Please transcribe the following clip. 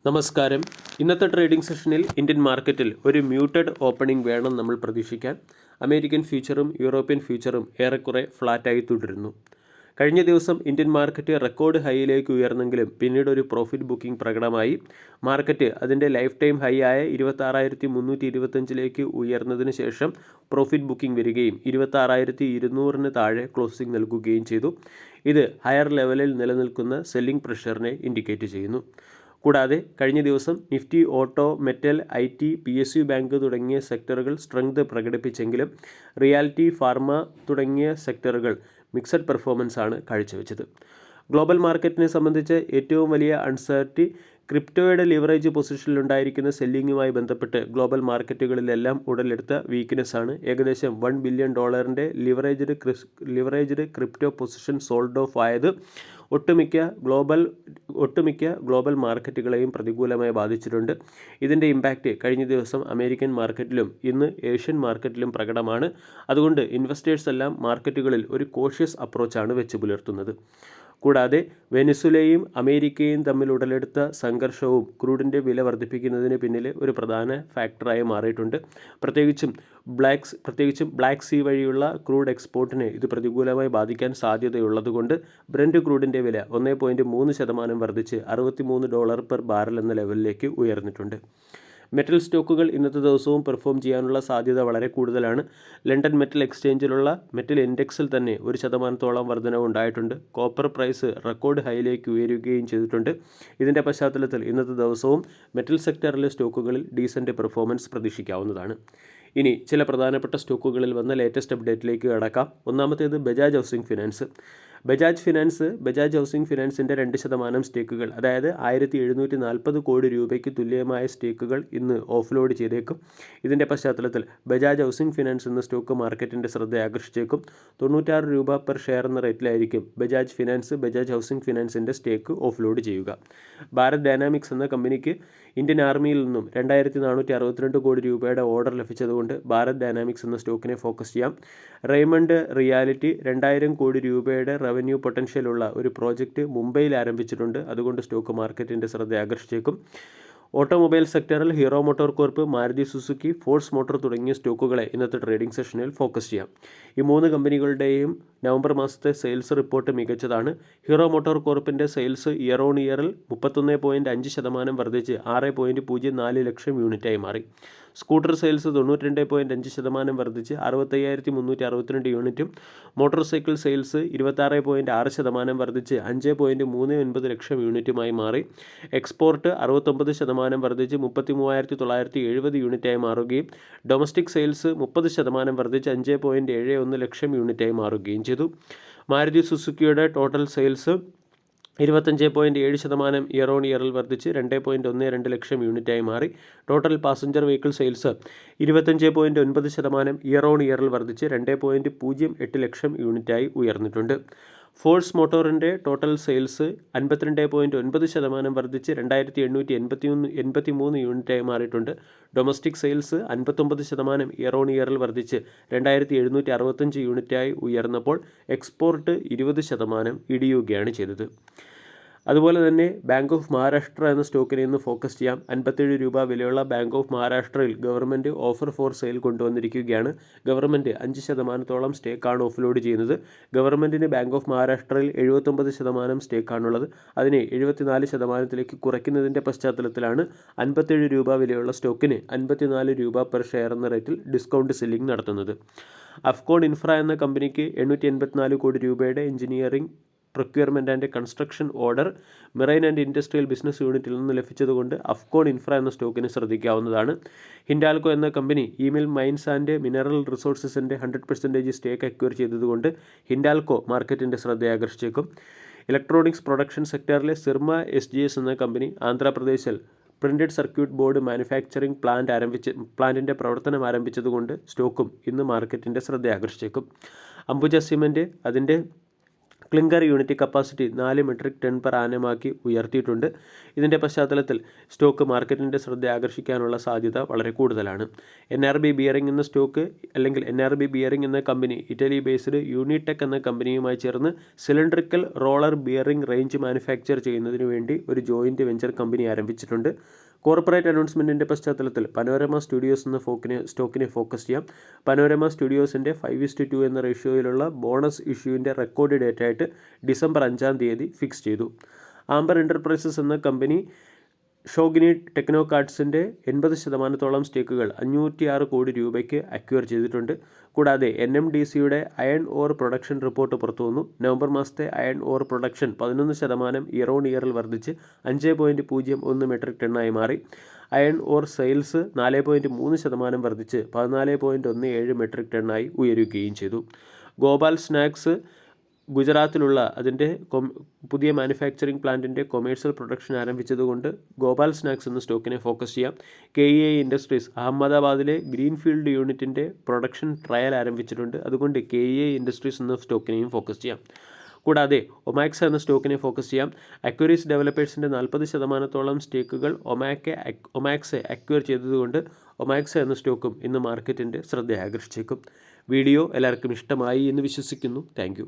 നമസ്കാരം. ഇന്നത്തെ ട്രേഡിംഗ് സെഷനിൽ ഇന്ത്യൻ മാർക്കറ്റിൽ ഒരു മ്യൂട്ടഡ് ഓപ്പണിംഗ് വേണം നമ്മൾ പ്രതീക്ഷിക്കാൻ. അമേരിക്കൻ ഫ്യൂച്ചറും യൂറോപ്യൻ ഫ്യൂച്ചറും ഏറെക്കുറെ ഫ്ലാറ്റായി തുടരുന്നു. കഴിഞ്ഞ ദിവസം ഇന്ത്യൻ മാർക്കറ്റ് റെക്കോർഡ് ഹൈയിലേക്ക് ഉയർന്നെങ്കിലും പിന്നീട് ഒരു പ്രോഫിറ്റ് ബുക്കിംഗ് പ്രകടമായി. മാർക്കറ്റ് അതിൻ്റെ ലൈഫ് ടൈം ഹൈ ആയ 26,325 ഉയർന്നതിന് ശേഷം പ്രോഫിറ്റ് ബുക്കിംഗ് വരികയും 26,200 താഴെ ക്ലോസിംഗ് നൽകുകയും ചെയ്തു. ഇത് ഹയർ ലെവലിൽ നിലനിൽക്കുന്ന സെല്ലിംഗ് പ്രഷറിനെ ഇൻഡിക്കേറ്റ് ചെയ്യുന്നു. കൂടാതെ കഴിഞ്ഞ ദിവസം Nifty, auto, metal, IT, PSU bank തുടങ്ങിയ സെക്ടറുകൾ സ്ട്രെങ്ത് പ്രകടിപ്പിച്ചെങ്കിലും റിയാലിറ്റി, ഫാർമ തുടങ്ങിയ സെക്ടറുകൾ മിക്സഡ് പെർഫോമൻസ് ആണ് കാഴ്ചവെച്ചത്. ഗ്ലോബൽ മാർക്കറ്റിനെ സംബന്ധിച്ച് ഏറ്റവും വലിയ അൺസർട്ടി ക്രിപ്റ്റോയുടെ ലിവറേജ് പൊസിഷനിലുണ്ടായിരിക്കുന്ന സെല്ലിങ്ങുമായി ബന്ധപ്പെട്ട് ഗ്ലോബൽ മാർക്കറ്റുകളിലെല്ലാം ഉടലെടുത്ത വീക്ക്നെസ് ആണ്. ഏകദേശം $1 billion leveraged crypto position sold of ആയത് ഒട്ടുമിക്ക ഗ്ലോബൽ മാർക്കറ്റുകളെയും പ്രതികൂലമായി ബാധിച്ചിട്ടുണ്ട്. ഇതിൻ്റെ ഇമ്പാക്റ്റ് കഴിഞ്ഞ ദിവസം അമേരിക്കൻ മാർക്കറ്റിലും ഇന്ന് ഏഷ്യൻ മാർക്കറ്റിലും പ്രകടമാണ്. അതുകൊണ്ട് ഇൻവെസ്റ്റേഴ്സ് എല്ലാം മാർക്കറ്റുകളിൽ ഒരു കോഷ്യസ് അപ്രോച്ചാണ് വെച്ച് പുലർത്തുന്നത്. കൂടാതെ വെനിസുലയും അമേരിക്കയും തമ്മിൽ ഉടലെടുത്ത സംഘർഷവും ക്രൂഡിൻ്റെ വില വർദ്ധിപ്പിക്കുന്നതിന് പിന്നിൽ ഒരു പ്രധാന ഫാക്ടറായി മാറിയിട്ടുണ്ട്. പ്രത്യേകിച്ചും ബ്ലാക്ക് സീ വഴിയുള്ള ക്രൂഡ് എക്സ്പോർട്ടിനെ ഇത് പ്രതികൂലമായി ബാധിക്കാൻ സാധ്യതയുള്ളതുകൊണ്ട് ബ്രന്റ് ക്രൂഡിൻ്റെ വില 1.3% വർദ്ധിച്ച് $63 പെർ ബാരൽ എന്ന ലെവലിലേക്ക് ഉയർന്നിട്ടുണ്ട്. മെറ്റൽ സ്റ്റോക്കുകൾ ഇന്നത്തെ ദിവസവും പെർഫോം ചെയ്യാനുള്ള സാധ്യത വളരെ കൂടുതലാണ്. ലണ്ടൻ മെറ്റൽ എക്സ്ചേഞ്ചിലുള്ള മെറ്റൽ ഇൻഡെക്സിൽ തന്നെ 1% വർധനവ് ഉണ്ടായിട്ടുണ്ട്. കോപ്പർ പ്രൈസ് റെക്കോർഡ് ഹൈയിലേക്ക് ഉയരുകയും ചെയ്തിട്ടുണ്ട്. ഇതിൻ്റെ പശ്ചാത്തലത്തിൽ ഇന്നത്തെ ദിവസവും മെറ്റൽ സെക്ടറിലെ സ്റ്റോക്കുകളിൽ ഡീസൻറ്റ് പെർഫോമൻസ് പ്രതീക്ഷിക്കാവുന്നതാണ്. ഇനി ചില പ്രധാനപ്പെട്ട സ്റ്റോക്കുകളിൽ വന്ന ലേറ്റസ്റ്റ് അപ്ഡേറ്റിലേക്ക് കടക്കാം. ഒന്നാമത്തേത് Bajaj housing finance. Bajaj housing ഫിനാൻസിൻ്റെ 2% സ്റ്റേക്കുകൾ, അതായത് 1,740 കോടി രൂപയ്ക്ക് തുല്യമായ സ്റ്റേക്കുകൾ ഇന്ന് ഓഫ്ലോഡ് ചെയ്തേക്കും. ഇതിൻ്റെ പശ്ചാത്തലത്തിൽ ബജാജ് ഹൗസിംഗ് ഫിനാൻസ് എന്ന സ്റ്റോക്ക് മാർക്കറ്റിൻ്റെ ശ്രദ്ധ ആകർഷിച്ചേക്കും. $96 പെർ ഷെയർ എന്ന റേറ്റിലായിരിക്കും ബജാജ് ഹൗസിംഗ് ഫിനാൻസിൻ്റെ സ്റ്റേക്ക് ഓഫ്ലോഡ് ചെയ്യുക. ഭാരത് ഡൈനാമിക്സ് എന്ന കമ്പനിക്ക് ഇന്ത്യൻ ആർമിയിൽ നിന്നും 2,462 കോടി രൂപയുടെ ഓർഡർ ലഭിച്ചതുകൊണ്ട് ഭാരത് ഡൈനാമിക്സ് എന്ന സ്റ്റോക്കിനെ ഫോക്കസ് ചെയ്യാം. റെയ്മണ്ട് റിയാലിറ്റി 2,000 കോടി രൂപയുടെ റവന്യൂ പൊട്ടൻഷ്യലുള്ള ഒരു പ്രോജക്റ്റ് മുംബൈയിൽ ആരംഭിച്ചിട്ടുണ്ട്. അതുകൊണ്ട് സ്റ്റോക്ക് മാർക്കറ്റിൻ്റെ ശ്രദ്ധ ആകർഷിച്ചേക്കും. ഓട്ടോമൊബൈൽ സെക്ടറിൽ hero motor corp, Maruti Suzuki, force motor തുടങ്ങിയ സ്റ്റോക്കുകളെ ഇന്നത്തെ ട്രേഡിംഗ് സെഷനിൽ ഫോക്കസ് ചെയ്യാം. ഈ 3 കമ്പനികളുടെയും നവംബർ മാസത്തെ സെയിൽസ് റിപ്പോർട്ട് മികച്ചതാണ്. ഹീറോ മോട്ടോർ കോർപ്പിൻ്റെ സെയിൽസ് ഇയർ ഓൺ ഇയറിൽ 31.5% വർദ്ധിച്ച് 6.04 ലക്ഷം യൂണിറ്റായി മാറി. സ്കൂട്ടർ സെയിൽസ് 92.5% വർദ്ധിച്ച് 65,362 യൂണിറ്റും. മോട്ടോർ സൈക്കിൾ സെയിൽസ് 26.6% വർദ്ധിച്ച് 5.39 ലക്ഷം യൂണിറ്റുമായി മാറി. എക്സ്പോർട്ട് 69% വർദ്ധിച്ച് 33,970 യൂണിറ്റായി മാറുകയും ഡൊമസ്റ്റിക് സെയിൽസ് 30% വർദ്ധിച്ച് 5.71 ലക്ഷം യൂണിറ്റായി മാറുകയും ചെയ്തു. മാരുതി സുസുക്കിയുടെ ടോട്ടൽ സെയിൽസ് 25.7% ഇയർ ഓൺ ഇയറിൽ വർദ്ധിച്ച് 2.12 ലക്ഷം യൂണിറ്റായി മാറി. Total passenger vehicle sales 25.9% year on ഇയറിൽ വർദ്ധിച്ച് 2.08 ലക്ഷം യൂണിറ്റായി ഉയർന്നിട്ടുണ്ട്. ഫോഴ്സ് മോട്ടോറിൻ്റെ ടോട്ടൽ സെയിൽസ് 52.9% വർദ്ധിച്ച് 2,883 യൂണിറ്റായി മാറിയിട്ടുണ്ട്. ഡൊമസ്റ്റിക് സെയിൽസ് 59% ഇയർ ഓൺ ഇയറിൽ വർദ്ധിച്ച് 2,765 യൂണിറ്റായി ഉയർന്നപ്പോൾ എക്സ്പോർട്ട് 20% ഇടിയുകയാണ് ചെയ്തത്. അതുപോലെ തന്നെ ബാങ്ക് ഓഫ് മഹാരാഷ്ട്ര എന്ന സ്റ്റോക്കിനെ ഇന്ന് ഫോക്കസ് ചെയ്യാം. 57 രൂപ വിലയുള്ള ബാങ്ക് ഓഫ് മഹാരാഷ്ട്രയിൽ ഗവൺമെൻറ് ഓഫർ ഫോർ സെയിൽ കൊണ്ടുവന്നിരിക്കുകയാണ്. ഗവൺമെൻറ് 5% സ്റ്റേക്കാണ് ഓഫ്ലോഡ് ചെയ്യുന്നത്. ഗവൺമെൻറ്റിന് ബാങ്ക് ഓഫ് മഹാരാഷ്ട്രയിൽ 79% സ്റ്റേക്കാണുള്ളത്. അതിനെ 74% കുറയ്ക്കുന്നതിൻ്റെ പശ്ചാത്തലത്തിലാണ് 57 രൂപ വിലയുള്ള സ്റ്റോക്കിന് 54 രൂപ പെർ ഷെയർ എന്ന റേറ്റിൽ ഡിസ്കൗണ്ട് സെല്ലിംഗ് നടത്തുന്നത്. അഫ്കോൺ ഇൻഫ്ര എന്ന കമ്പനിക്ക് 884 കോടി രൂപയുടെ engineering, procurement and construction order marine and industrial business യൂണിറ്റിൽ നിന്ന് ലഭിച്ചതുകൊണ്ട് അഫ്കോൺ ഇൻഫ്ര എന്ന സ്റ്റോക്കിനെ ശ്രദ്ധിക്കാവുന്നതാണ്. ഹിൻഡാൽകോ എന്ന company Emil mines and mineral റിസോഴ്സസിൻ്റെ 100% സ്റ്റേക്ക് അക്വയർ ചെയ്തതുകൊണ്ട് ഹിൻഡാൽകോ മാർക്കറ്റിൻ്റെ ശ്രദ്ധ ആകർഷിച്ചേക്കും. ഇലക്ട്രോണിക്സ് പ്രൊഡക്ഷൻ സെക്ടറിലെ സിർമ SGS എന്ന കമ്പനി ആന്ധ്രാപ്രദേശിൽ പ്രിൻറ്റഡ് സർക്യൂട്ട് ബോർഡ് മാനുഫാക്ചറിംഗ് പ്ലാന്റിൻ്റെ പ്രവർത്തനം ആരംഭിച്ചതുകൊണ്ട് സ്റ്റോക്കും ഇന്ന് മാർക്കറ്റിൻ്റെ ശ്രദ്ധ ആകർഷിച്ചേക്കും. അംബുജ സിമൻറ്റ് അതിൻ്റെ clinker unit capacity 4 metric ton per ആനമാക്കി ഉയർത്തിയിട്ടുണ്ട്. ഇതിൻ്റെ പശ്ചാത്തലത്തിൽ സ്റ്റോക്ക് മാർക്കറ്റിൻ്റെ ശ്രദ്ധ ആകർഷിക്കാനുള്ള സാധ്യത വളരെ കൂടുതലാണ്. NRB ബിയറിംഗ് എന്ന സ്റ്റോക്ക് അല്ലെങ്കിൽ NRB ബിയറിംഗ് എന്ന കമ്പനി ഇറ്റലി ബേസ്ഡ് യൂണിടെക് എന്ന കമ്പനിയുമായി ചേർന്ന് cylindrical roller bearing range manufacture ചെയ്യുന്നതിന് വേണ്ടി ഒരു ജോയിൻറ്റ് വെഞ്ചർ കമ്പനി ആരംഭിച്ചിട്ടുണ്ട്. കോർപ്പറേറ്റ് അനൗൺസ്മെൻറ്റിൻ്റെ പശ്ചാത്തലത്തിൽ പനോരമ സ്റ്റുഡിയോസ് എന്ന സ്റ്റോക്കിനെ ഫോക്കസ് ചെയ്യാം. പനോരമ സ്റ്റുഡിയോസിൻ്റെ 5:2 എന്ന റേഷ്യോയിലുള്ള ബോണസ് ഇഷ്യൂവിൻ്റെ റെക്കോർഡ് ഡേറ്റ് ആയിട്ട് ഡിസംബർ 5-ാം തീയതി ഫിക്സ് ചെയ്തു. ആംബർ എൻ്റർപ്രൈസസ് എന്ന കമ്പനി ഷോഗിനി ടെക്നോകാർഡ്സിൻ്റെ 80% സ്റ്റേക്കുകൾ 506 കോടി രൂപയ്ക്ക് അക്വയർ ചെയ്തിട്ടുണ്ട്. കൂടാതെ NMDCയുടെ അയൺ ഓർ പ്രൊഡക്ഷൻ റിപ്പോർട്ട് പുറത്തുവന്നു. നവംബർ മാസത്തെ iron or production 11% year on ഇയറിൽ വർദ്ധിച്ച് 5.01 മെട്രിക് ടണ്ണായി മാറി. അയൺ ഓർ സെയിൽസ് 4.3% വർദ്ധിച്ച് 14.17 മെട്രിക് ടണ്ണായി ഉയരുകയും ചെയ്തു. ഗോപാൽ സ്നാക്സ് ഗുജറാത്തിലുള്ള അതിൻ്റെ പുതിയ മാനുഫാക്ചറിംഗ് പ്ലാന്റിൻ്റെ കൊമേഴ്സ്യൽ പ്രൊഡക്ഷൻ ആരംഭിച്ചതുകൊണ്ട് ഗോപാൽ സ്നാക്സ് എന്ന സ്റ്റോക്കിനെ ഫോക്കസ് ചെയ്യാം. KEI ഇൻഡസ്ട്രീസ് അഹമ്മദാബാദിലെ ഗ്രീൻഫീൽഡ് യൂണിറ്റിൻ്റെ പ്രൊഡക്ഷൻ ട്രയൽ ആരംഭിച്ചിട്ടുണ്ട്. അതുകൊണ്ട് KEI ഇൻഡസ്ട്രീസ് എന്ന സ്റ്റോക്കിനെയും ഫോക്കസ് ചെയ്യാം. കൂടാതെ ഒമാക്സ എന്ന സ്റ്റോക്കിനെ ഫോക്കസ് ചെയ്യാം. അക്വറീസ് ഡെവലപ്പേഴ്സിൻ്റെ 40% സ്റ്റേക്കുകൾ ഒമാക്സെ അക്വയർ ചെയ്തതുകൊണ്ട് ഒമാക്സ എന്ന സ്റ്റോക്കും ഇന്ന് മാർക്കറ്റിൻ്റെ ശ്രദ്ധ ആകർഷിച്ചേക്കും. വീഡിയോ എല്ലാവർക്കും ഇഷ്ടമായി എന്ന് വിശ്വസിക്കുന്നു. താങ്ക്